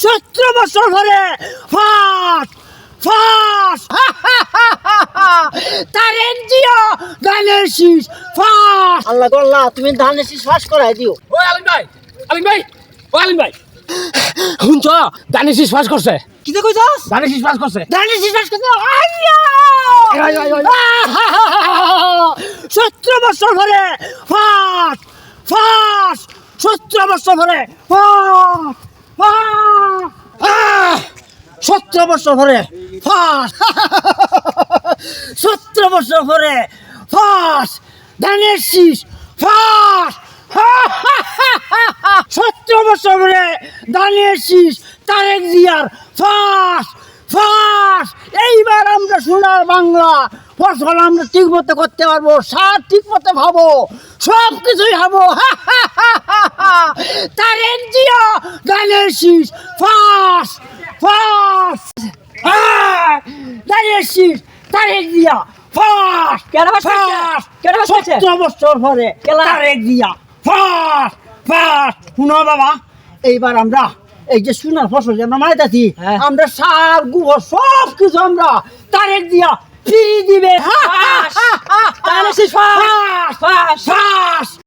17 বছর ধরে ফাঁস ফাঁস তারেক জিয়া ধানের শীষ ফাঁস। আল্লাহ গো আল্লাহ, তুমি ধানের শীষ ফাঁস করাই দিও। ওই আলিম ভাই, আলিম ভাই, ও আলিম ভাই, শুনছ ধানের শীষ ফাঁস করছে। কি দেখো যাস? ধানের শীষ ফাঁস করছে। ধানের শীষ ফাঁস করতে 17 বছর ধরে ফাঁস ফাঁস 17 বছর ধরে ফাঁস ফাঁস 17 বছর ধরে ফাঁস 17 বছর ধরে ফাঁস ধানের শীষ ফাঁস 17 বছর ধরে ধানের শীষ তারেক জিয়ার ফাঁস ফাঁস। এইবার আমরা সোনার বাংলা ফসল আমরা ঠিক মতো করতে পারবো, সার ঠিক মতো খাবো, সব কিছুই খাবো। তারেক জিয়া ধানের শীষ ফাঁস ফাঁস ধানের শীষ তারেক জিয়া ফাঁস ফাঁস 17 বছর ধরে তারেক জিয়া ফাঁস ফাঁস। শুনো বাবা, এইবার আমরা এই যে সোনার ফসল যে আমরা মাইতাছি, আমরা সার গোবর সব কিছু আমরা তারেক দিয়া ফ্রি দিবে। ফাঁস ফাঁস ফাঁস।